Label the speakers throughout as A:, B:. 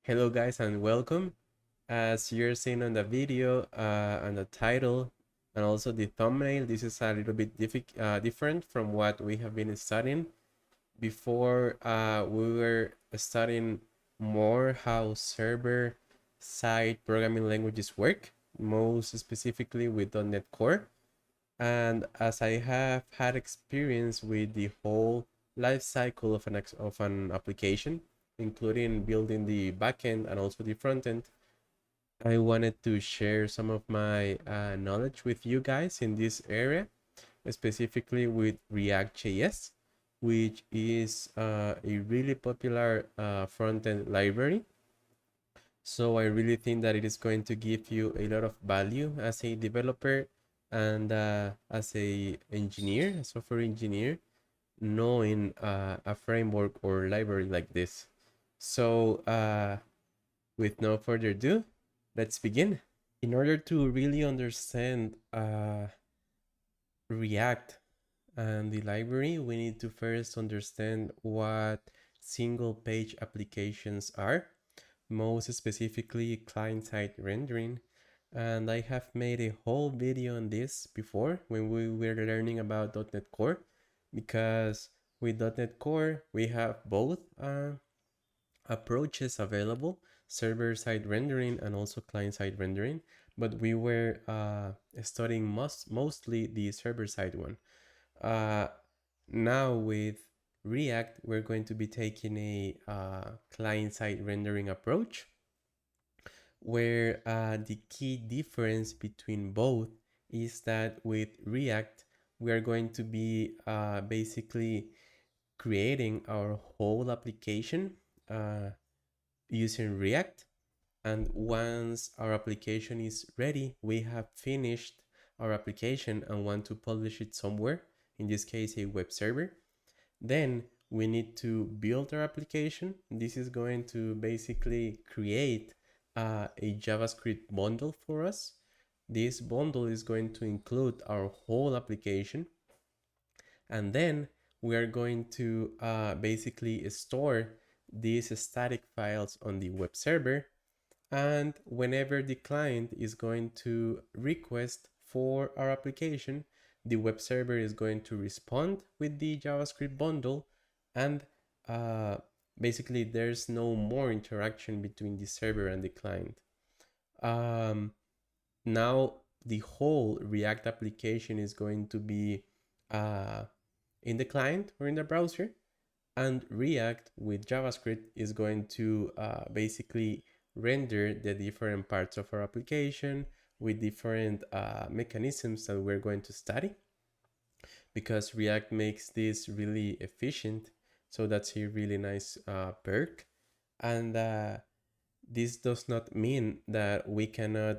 A: Hello guys and welcome. As you're seeing on the video and the title and also the thumbnail, this is a little bit different from what we have been studying. Before we were studying more how server-side programming languages work, most specifically with .NET Core. And as I have had experience with the whole life cycle of an application, including building the backend and also the frontend, I wanted to share some of my knowledge with you guys in this area, specifically with ReactJS, which is a really popular frontend library. So I really think that it is going to give you a lot of value as a developer and as a engineer, a software engineer, knowing a framework or library like this. So with no further ado, let's begin. In order to really understand React and the library, we need to first understand what single page applications are, most specifically client-side rendering. And I have made a whole video on this before when we were learning about .NET Core, because with .NET Core, we have both approaches available, server-side rendering and also client-side rendering, but we were studying mostly the server-side one. Uh, Now with React, we're going to be taking a client-side rendering approach, where the key difference between both is that with React, we are going to be basically creating our whole application using React. And once our application is ready, we have finished our application and want to publish it somewhere, in this case, a web server. Then we need to build our application. This is going to basically create a JavaScript bundle for us. This bundle is going to include our whole application. And then we are going to basically store these static files on the web server. And whenever the client is going to request for our application, the web server is going to respond with the JavaScript bundle, and uh, basically there's no more interaction between the server and the client. Um, Now the whole React application is going to be in the client or in the browser, and React with JavaScript is going to basically render the different parts of our application with different mechanisms that we're going to study, because React makes this really efficient. So that's a really nice perk. And this does not mean that we cannot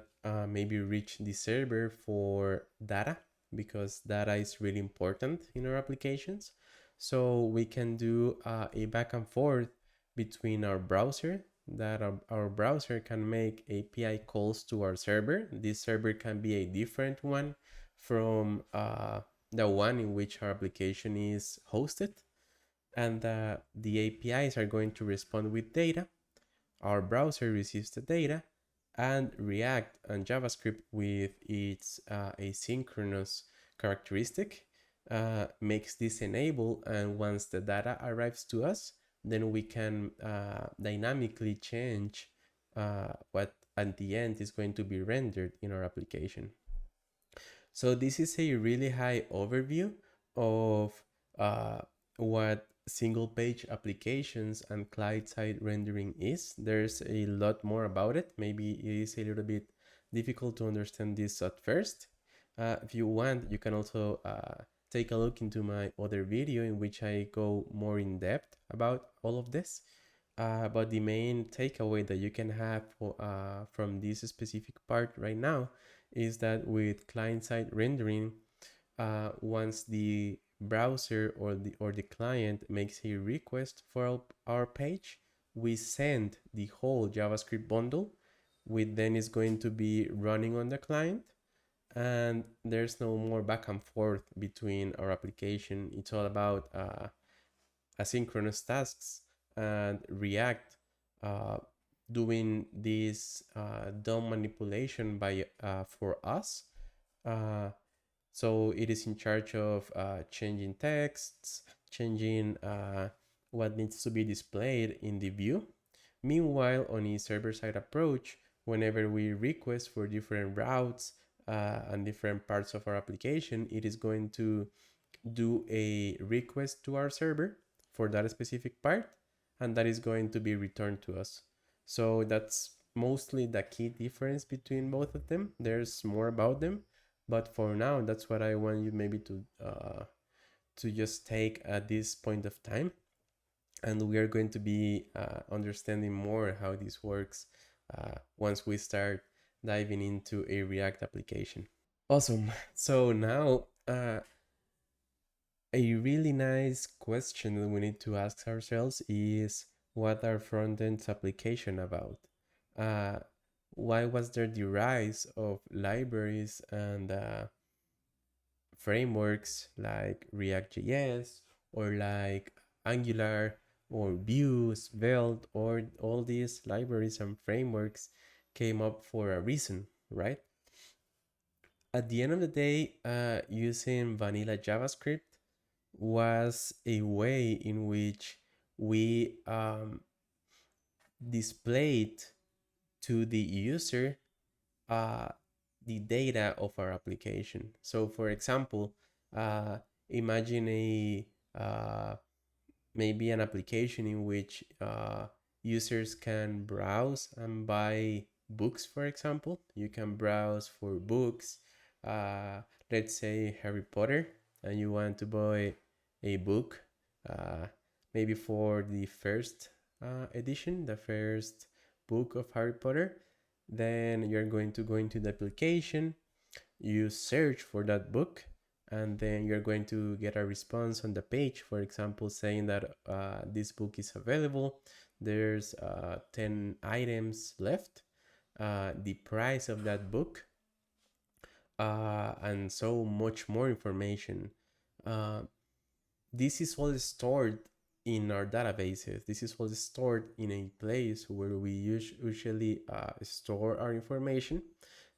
A: maybe reach the server for data, because data is really important in our applications. So we can do a back and forth between our browser, that our browser can make API calls to our server. This server can be a different one from the one in which our application is hosted. And the APIs are going to respond with data. Our browser receives the data, and React and JavaScript with its asynchronous characteristic makes this enable. And once the data arrives to us, then we can dynamically change what at the end is going to be rendered in our application. So this is a really high overview of uh, what single page applications and client-side rendering is. There's a lot more about it. Maybe it is a little bit difficult to understand this at first. If you want, you can also take a look into my other video in which I go more in depth about all of this. But the main takeaway that you can have from this specific part right now is that with client-side rendering, once the browser or the client makes a request for our page, we send the whole JavaScript bundle, which then is going to be running on the client, and there's no more back and forth between our application. It's all about asynchronous tasks, and React doing this DOM manipulation by for us. Uh, so it is in charge of changing texts, changing what needs to be displayed in the view. Meanwhile, on a server-side approach, whenever we request for different routes and different parts of our application, it is going to do a request to our server for that specific part, and that is going to be returned to us. So that's mostly the key difference between both of them. There's more about them, but for now, that's what I want you maybe to just take at this point of time. And we are going to be understanding more how this works once we start diving into a React application. Awesome. So now a really nice question that we need to ask ourselves is, what are front-end application about? Uh, why was there the rise of libraries and frameworks like ReactJS or like Angular or Vue, Svelte, or all these libraries and frameworks came up for a reason, right? At the end of the day, using vanilla JavaScript was a way in which we displayed to the user uh, the data of our application. So, for example, uh, imagine a maybe an application in which users can browse and buy books, for example. You can browse for books, uh, let's say Harry Potter, and you want to buy a book, uh, maybe for the first edition, the first book of Harry Potter. Then you're going to go into the application, you search for that book, and then you're going to get a response on the page, for example, saying that this book is available, there's 10 items left, the price of that book, and so much more information. uh, this is all stored in our databases. This is all stored in a place where we usually store our information.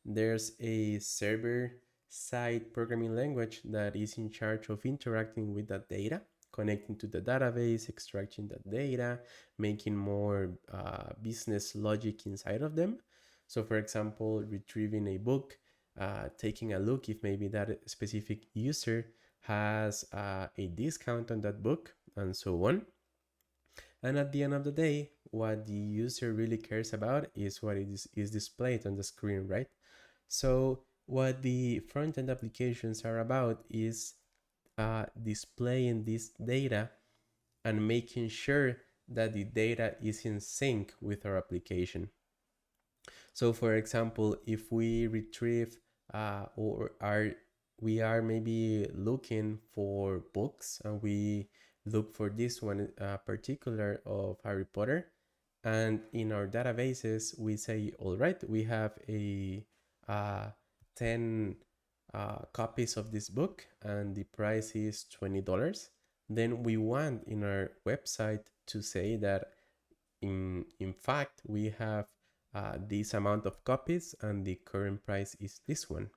A: There's a server side programming language that is in charge of interacting with that data, connecting to the database, extracting that data, making more business logic inside of them. So, for example, retrieving a book, taking a look if maybe that specific user has a discount on that book, and so on. And at the end of the day, what the user really cares about is what is displayed on the screen, right? So what the front-end applications are about is displaying this data and making sure that the data is in sync with our application. So for example, if we retrieve or we are maybe looking for books and we look for this one particular of Harry Potter, and in our databases we say, all right, we have a 10 copies of this book and the price is $20, then we want in our website to say that in fact we have this amount of copies and the current price is this one.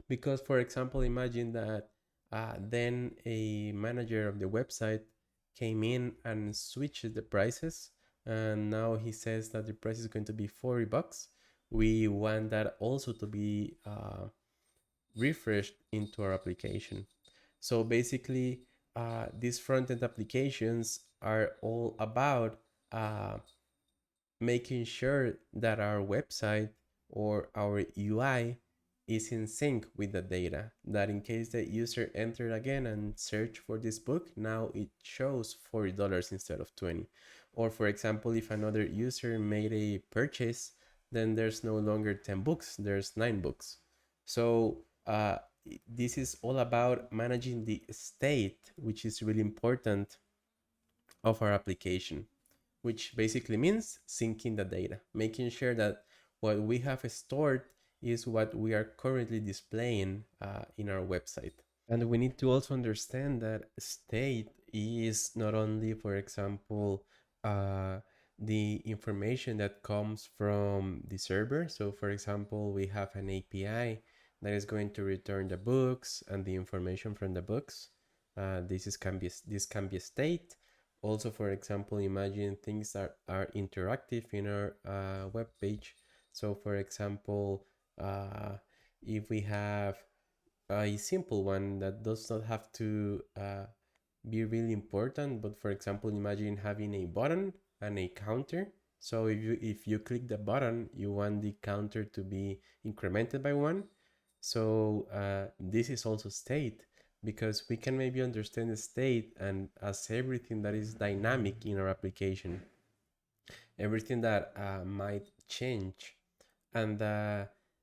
A: Because, for example, imagine that then a manager of the website came in and switched the prices, and now he says that the price is going to be $40. We want that also to be refreshed into our application. So basically, these front-end applications are all about making sure that our website or our UI is in sync with the data. That in case the user entered again and search for this book, now it shows $40 instead of 20. Or for example, if another user made a purchase, then there's no longer 10 books, there's 9 books. So this is all about managing the state, which is really important, of our application, which basically means syncing the data, making sure that what we have stored is what we are currently displaying in our website. And we need to also understand that state is not only, for example, the information that comes from the server. So for example, we have an API that is going to return the books and the information from the books. This can be a state. Also, for example, imagine things that are interactive in our web page. So for example, if we have a simple one that does not have to be really important, but for example, imagine having a button and a counter. So if you click the button, you want the counter to be incremented by one. So this is also state, because we can maybe understand the state and as everything that is dynamic in our application, everything that might change. And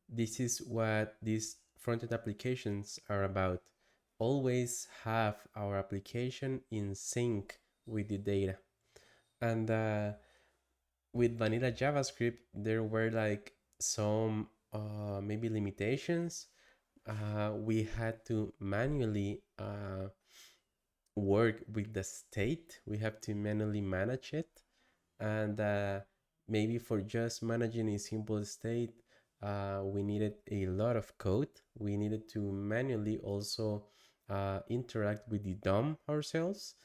A: this is what these front-end applications are about. Always have our application in sync with the data. And with vanilla JavaScript, there were like some maybe limitations. We had to manually work with the state. We have to manually manage it. And maybe for just managing a simple state, we needed a lot of code. We needed to manually also interact with the DOM ourselves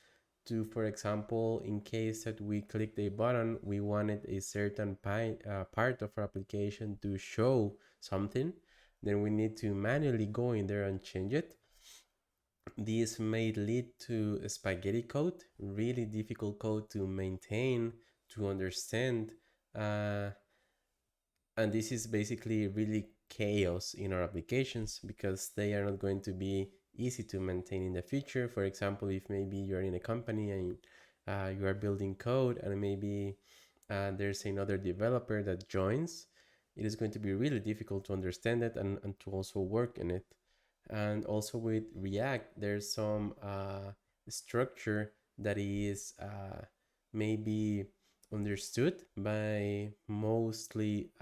A: to, for example, in case that we clicked a button, we wanted a certain part of our application to show something, then we need to manually go in there and change it. This may lead to spaghetti code, really difficult code to maintain, to understand. Uh, and this is basically really chaos in our applications because they are not going to be easy to maintain in the future. For example, if maybe you're in a company and you are building code and maybe there's another developer that joins, it is going to be really difficult to understand it and to also work in it. And also with React, there's some structure that is maybe understood by mostly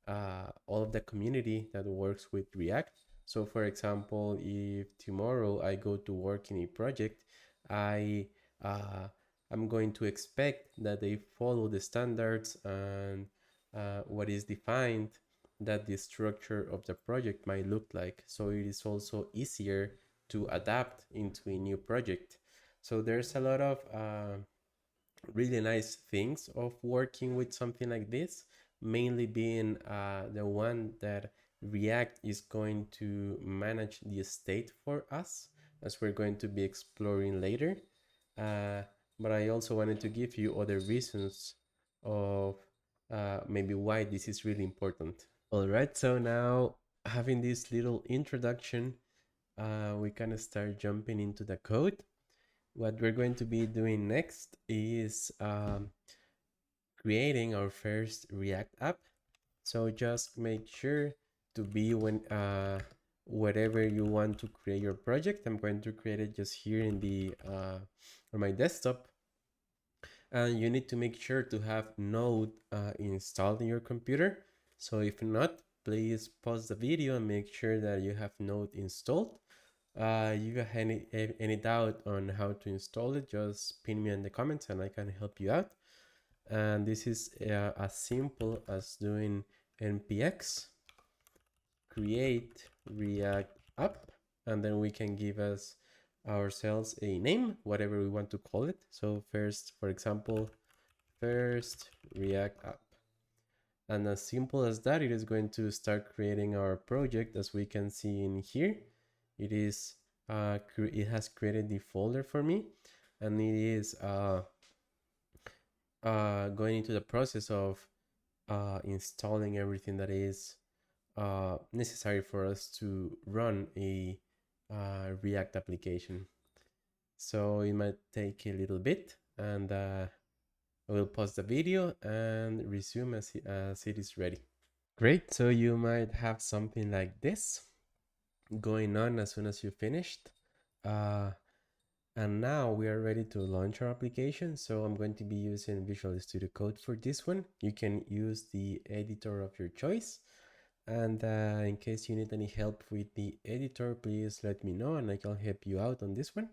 A: all of the community that works with React. So for example, if tomorrow I go to work in a project, I uh, I'm going to expect that they follow the standards and what is defined that the structure of the project might look like. So it is also easier to adapt into a new project. So there's a lot of really nice things of working with something like this, mainly being the one that React is going to manage the state for us, as we're going to be exploring later. Uh, but I also wanted to give you other reasons of maybe why this is really important. All right, so now having this little introduction, we kind of start jumping into the code. What we're going to be doing next is creating our first React app. So just make sure to be when wherever you want to create your project. I'm going to create it just here in the on my desktop. And you need to make sure to have Node installed in your computer. So if not, please pause the video and make sure that you have Node installed. You have any doubt on how to install it, just pin me in the comments and I can help you out. And this is as simple as doing npx create react app, and then we can give us ourselves a name, whatever we want to call it. So first, for example, first react app. And as simple as that, it is going to start creating our project. As we can see in here, it is it has created the folder for me, and it is going into the process of installing everything that is necessary for us to run a React application. So it might take a little bit, and I will pause the video and resume as it is ready. Great, so you might have something like this going on as soon as you finished. And now we are ready to launch our application. So I'm going to be using Visual Studio Code for this one. You can use the editor of your choice. And in case you need any help with the editor, please let me know and I can help you out on this one.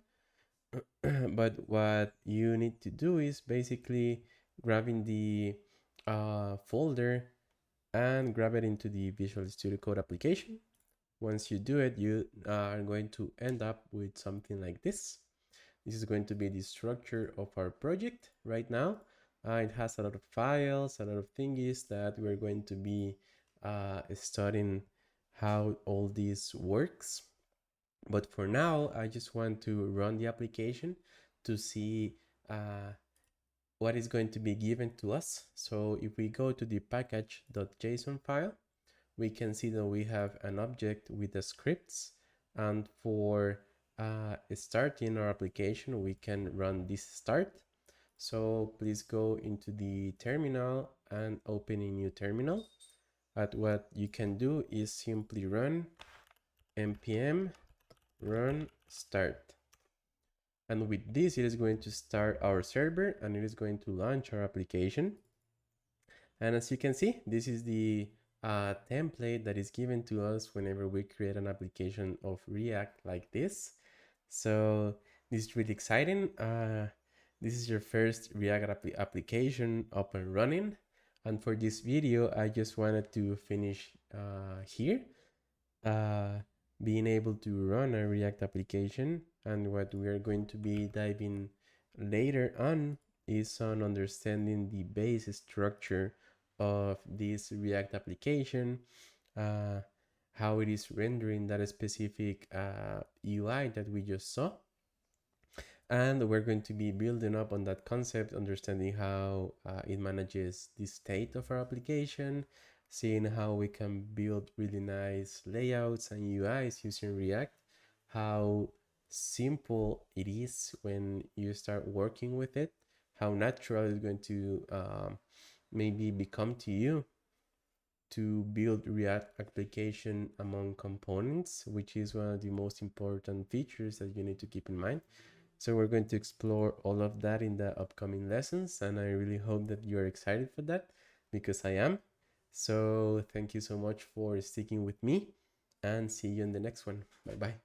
A: But what you need to do is basically grabbing the folder and grab it into the Visual Studio Code application. Once you do it, you are going to end up with something like this. This is going to be the structure of our project right now. It has a lot of files, a lot of thingies that we're going to be studying how all this works. But for now, I just want to run the application to see what is going to be given to us. So if we go to the package.json file, we can see that we have an object with the scripts, and for starting our application we can run this start. So please go into the terminal and open a new terminal. But what you can do is simply run npm run start, and with this it is going to start our server and it is going to launch our application. And as you can see, this is the template that is given to us whenever we create an application of React like this. So this is really exciting. This is your first React application up and running. And for this video, I just wanted to finish here. Being able to run a React application, and what we are going to be diving later on is on understanding the base structure of this React application, how it is rendering that specific UI that we just saw. And we're going to be building up on that concept, understanding how it manages the state of our application, seeing how we can build really nice layouts and UIs using React, how simple it is when you start working with it, how natural it's going to maybe become to you to build React application among components, which is one of the most important features that you need to keep in mind. So we're going to explore all of that in the upcoming lessons, and I really hope that you're excited for that, because I am. So thank you so much for sticking with me, and see you in the next one. Bye bye.